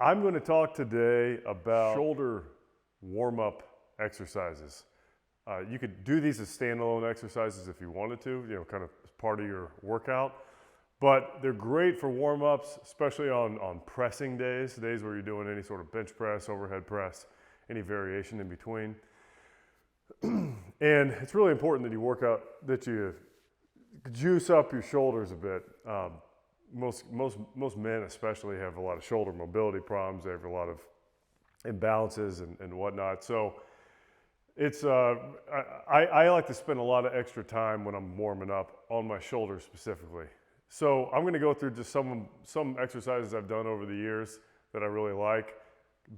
I'm going to talk today about shoulder warm-up exercises. You could do these as standalone exercises if you wanted to, kind of as part of your workout. But they're great for warm-ups, especially on pressing days where you're doing any sort of bench press, overhead press, any variation in between. And it's really important that you work out, that you juice up your shoulders a bit. Most men especially have a lot of shoulder mobility problems. They have a lot of imbalances and whatnot. So it's I like to spend a lot of extra time when I'm warming up on my shoulders specifically. So I'm going to go through just some exercises I've done over the years that I really like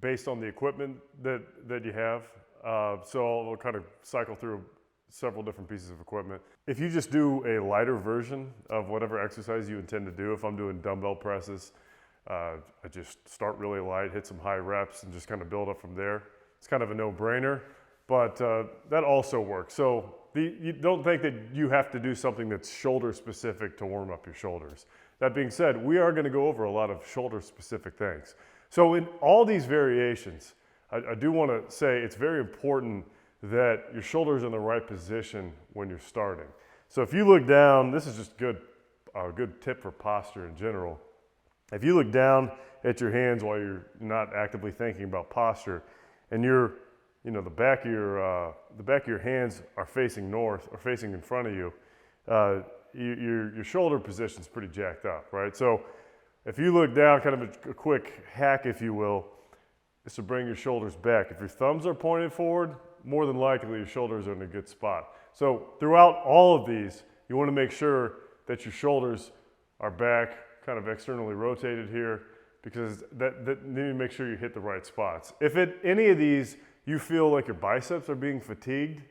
based on the equipment that you have. So I'll kind of cycle through several different pieces of equipment. If you just do a lighter version of whatever exercise you intend to do, if I'm doing dumbbell presses, I just start really light, hit some high reps, and just kind of build up from there. It's kind of a no-brainer, but that also works. So you don't think that you have to do something that's shoulder-specific to warm up your shoulders. That being said, we are going to go over a lot of shoulder-specific things. So in all these variations, I do want to say it's very important that your shoulder's in the right position when you're starting. So if you look down, this is just a good tip for posture in general. If you look down at your hands while you're not actively thinking about posture, and the back of your hands are facing north or facing in front of you, your shoulder position's pretty jacked up, right? So if you look down, kind of a quick hack, if you will, is to bring your shoulders back. If your thumbs are pointed forward, more than likely your shoulders are in a good spot. So throughout all of these, you want to make sure that your shoulders are back, kind of externally rotated here, because you need to make sure you hit the right spots. If at any of these you feel like your biceps are being fatigued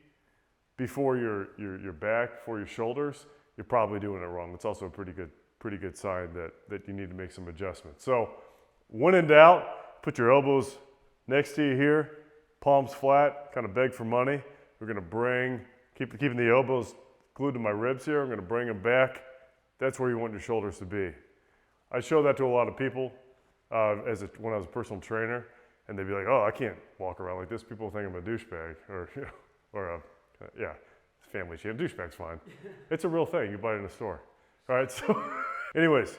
before your back, before your shoulders, you're probably doing it wrong. It's also a pretty good sign that you need to make some adjustments. So when in doubt, put your elbows next to you here, palms flat, kind of beg for money. We're going to keeping the elbows glued to my ribs here. I'm going to bring them back. That's where you want your shoulders to be. I show that to a lot of people when I was a personal trainer, and they'd be like, "Oh, I can't walk around like this. People think I'm a douchebag," or family shame. Douchebag's fine. It's a real thing. You buy it in a store. All right. So, anyways,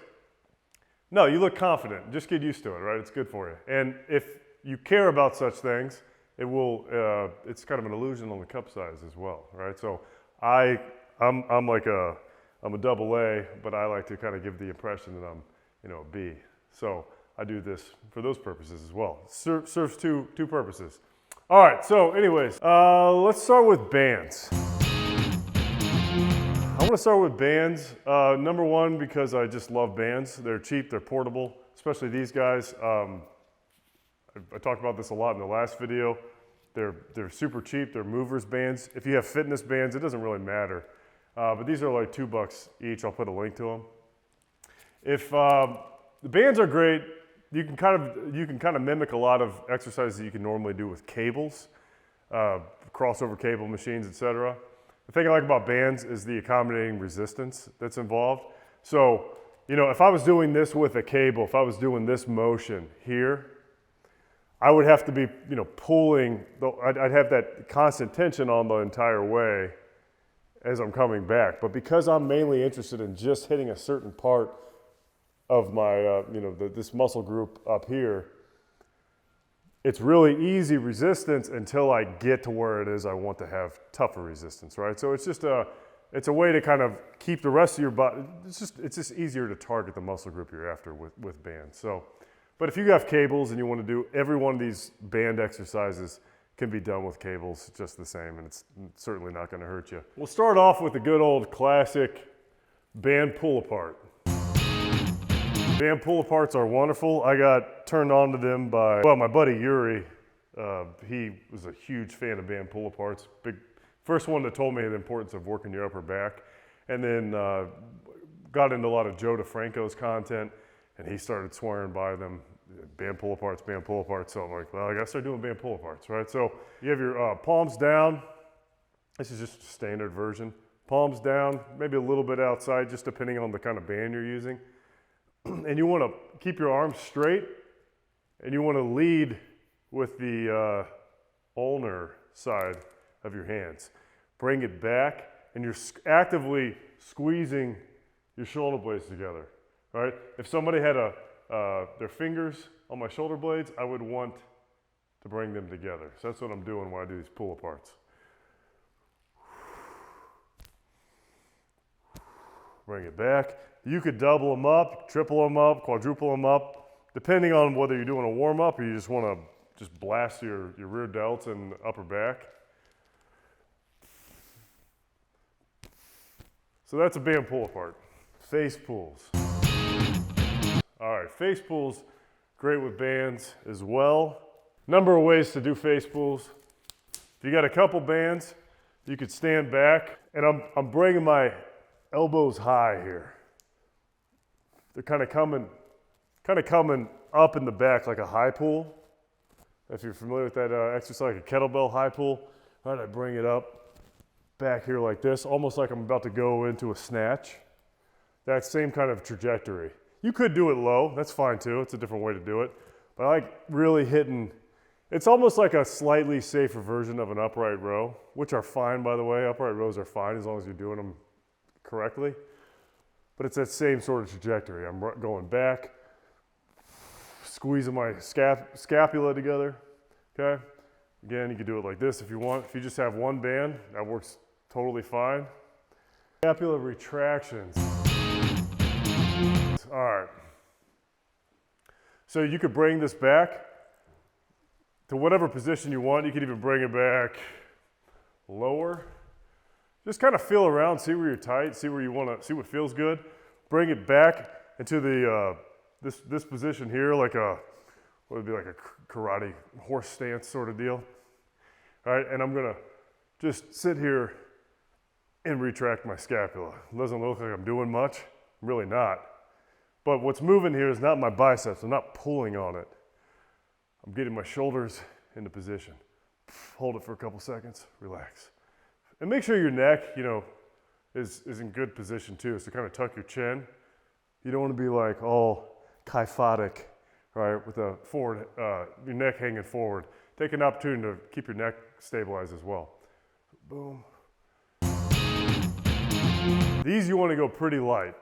no, you look confident. Just get used to it. Right? It's good for you. And if you care about such things, it's kind of an illusion on the cup size as well, right? So I'm a double A, but I like to kind of give the impression that I'm, a B. So I do this for those purposes as well. Serves two purposes. All right, so anyways, let's start with bands. I want to start with bands. Number one, because I just love bands. They're cheap, they're portable, especially these guys. I talked about this a lot in the last video. They're super cheap. They're movers bands. If you have fitness bands, it doesn't really matter. But these are like $2 each. I'll put a link to them. If the bands are great, you can kind of mimic a lot of exercises that you can normally do with cables, crossover cable machines, etc. The thing I like about bands is the accommodating resistance that's involved. So, if I was doing this with a cable, if I was doing this motion here, I would have to be, pulling. I'd have that constant tension on the entire way as I'm coming back. But because I'm mainly interested in just hitting a certain part of my, this muscle group up here, it's really easy resistance until I get to where it is I want to have tougher resistance, right? So it's just it's a way to kind of keep the rest of your body. It's just easier to target the muscle group you're after with bands. So. But if you have cables and you want to do every one of these band exercises can be done with cables just the same, and it's certainly not going to hurt you. We'll start off with the good old classic band pull apart. Band pull aparts are wonderful. I got turned on to them by, my buddy Yuri. He was a huge fan of band pull aparts. First one that told me the importance of working your upper back, and then got into a lot of Joe DeFranco's content. And he started swearing by them, band pull aparts. So I'm like, well, I gotta start doing band pull aparts, right? So you have your palms down. This is just a standard version. Palms down, maybe a little bit outside, just depending on the kind of band you're using. And you wanna keep your arms straight And you want to lead with the ulnar side of your hands. Bring it back, and you're actively squeezing your shoulder blades together, right? If somebody had their fingers on my shoulder blades, I would want to bring them together. So that's what I'm doing when I do these pull aparts. Bring it back. You could double them up, triple them up, quadruple them up, depending on whether you're doing a warm up or you just want to just blast your rear delts and upper back. So that's a band pull apart. Face pulls. All right, face pulls, great with bands as well. Number of ways to do face pulls. If you got a couple bands, you could stand back, and I'm bringing my elbows high here. They're kind of coming up in the back like a high pull. If you're familiar with that exercise, like a kettlebell high pull, all right, I bring it up back here like this, almost like I'm about to go into a snatch. That same kind of trajectory. You could do it low, that's fine too, it's a different way to do it. But I like really hitting, it's almost like a slightly safer version of an upright row, which are fine, by the way. Upright rows are fine as long as you're doing them correctly. But it's that same sort of trajectory. I'm going back, squeezing my scapula together, okay? Again, you can do it like this if you want. If you just have one band, that works totally fine. Scapular retractions. All right. So you could bring this back to whatever position you want. You could even bring it back lower. Just kind of feel around, see where you're tight, see where you want to, see what feels good. Bring it back into the this position here, like what would be like a karate horse stance sort of deal. All right, and I'm gonna just sit here and retract my scapula. It doesn't look like I'm doing much. I'm really not. But what's moving here is not my biceps. I'm not pulling on it. I'm getting my shoulders into position. Hold it for a couple seconds, relax. And make sure your neck, is in good position too. So kind of tuck your chin. You don't want to be like all kyphotic, right, with the forward, your neck hanging forward. Take an opportunity to keep your neck stabilized as well. Boom. These you want to go pretty light.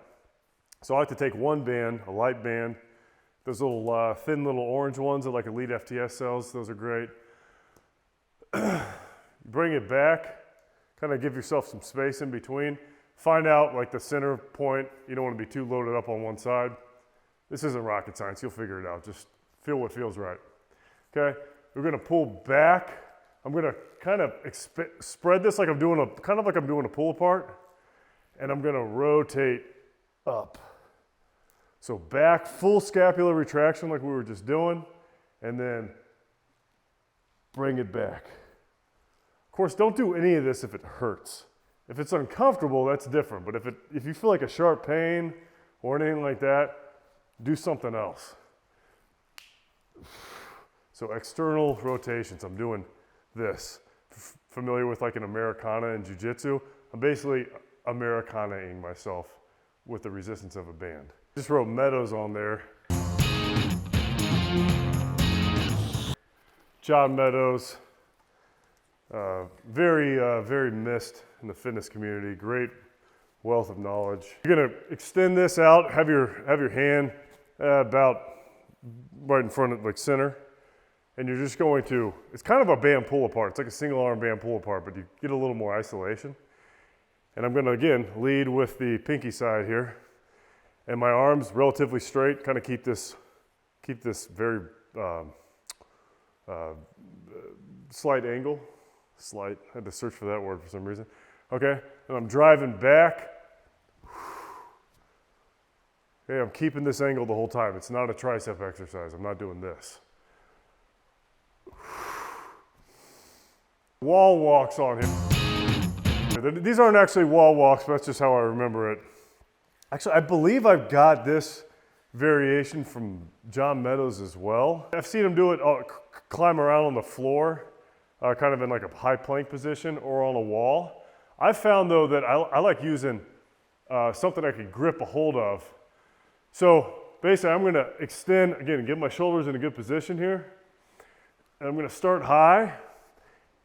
So I like to take one band, a light band. Those little thin little orange ones that like Elite FTS sells, those are great. Bring it back, kind of give yourself some space in between. Find out like the center point. You don't want to be too loaded up on one side. This isn't rocket science, you'll figure it out. Just feel what feels right. Okay, we're gonna pull back. I'm gonna kind of spread this like I'm doing a pull apart, and I'm gonna rotate up. So back, full scapular retraction like we were just doing, and then bring it back. Of course, don't do any of this if it hurts. If it's uncomfortable, that's different. But if you feel like a sharp pain or anything like that, do something else. So external rotations, I'm doing this. Familiar with like an Americana in jiu-jitsu? I'm basically Americanaing myself with the resistance of a band. Just wrote Meadows on there. John Meadows, very missed in the fitness community. Great wealth of knowledge. You're gonna extend this out. Have your hand about right in front of like center, and you're just going to. It's kind of a band pull apart. It's like a single arm band pull apart, but you get a little more isolation. And I'm gonna again lead with the pinky side here, and my arms relatively straight. Kind of keep this very slight angle. Slight. I had to search for that word for some reason. Okay, and I'm driving back. Okay, I'm keeping this angle the whole time. It's not a tricep exercise. I'm not doing this. Wall walks on here. These aren't actually wall walks, but that's just how I remember it. Actually, I believe I've got this variation from John Meadows as well. I've seen him do it, climb around on the floor, kind of in like a high plank position or on a wall. I've found though that I like using something I can grip a hold of. So basically I'm gonna extend, again, get my shoulders in a good position here. And I'm gonna start high.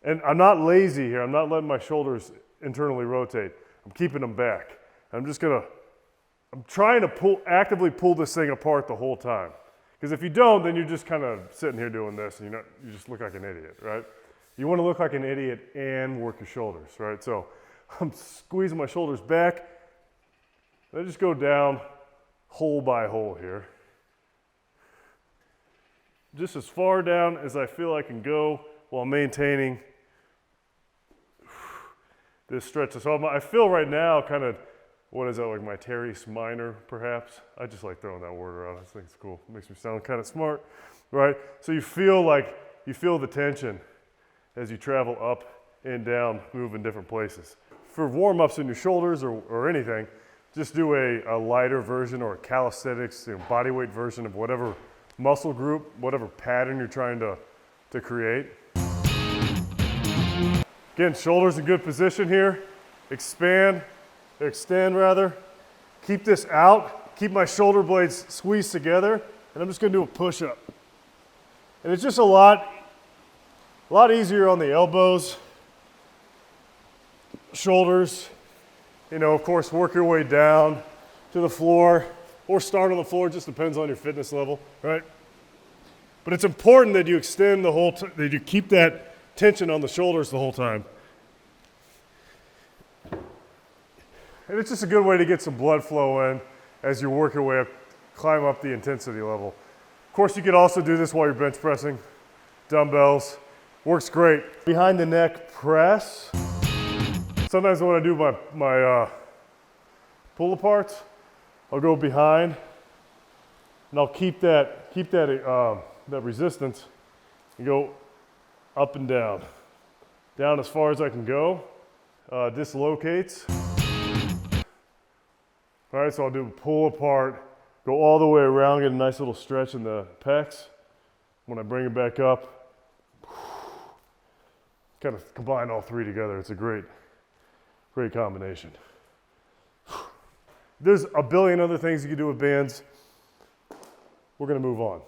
And I'm not lazy here. I'm not letting my shoulders internally rotate. I'm keeping them back. I'm trying to actively pull this thing apart the whole time. Because if you don't, then you're just kind of sitting here doing this and you just look like an idiot, right? You want to look like an idiot and work your shoulders, right? So I'm squeezing my shoulders back. I just go down hole by hole here. Just as far down as I feel I can go while maintaining this stretch. So I feel right now kind of, what is that, like my teres minor, perhaps? I just like throwing that word around. I think it's cool. It makes me sound kind of smart, right? So you feel the tension as you travel up and down, move in different places. For warm-ups in your shoulders or anything, just do a lighter version or a calisthenics, body weight version of whatever muscle group, whatever pattern you're trying to create. Again, shoulders in good position here. Extend rather. Keep this out. Keep my shoulder blades squeezed together. And I'm just gonna do a push-up. And it's just a lot easier on the elbows, shoulders. Of course, work your way down to the floor or start on the floor, just depends on your fitness level, right? But it's important that you extend that you keep that tension on the shoulders the whole time. And it's just a good way to get some blood flow in as you work your way up, climb up the intensity level. Of course, you could also do this while you're bench pressing, dumbbells. Works great. Behind the neck press. Sometimes when I do my pull aparts, I'll go behind and I'll keep that resistance and go up and down. Down as far as I can go. Dislocates. All right, so I'll do pull apart, go all the way around, get a nice little stretch in the pecs. When I bring it back up, kind of combine all three together. It's a great combination. There's a billion other things you can do with bands. We're gonna move on.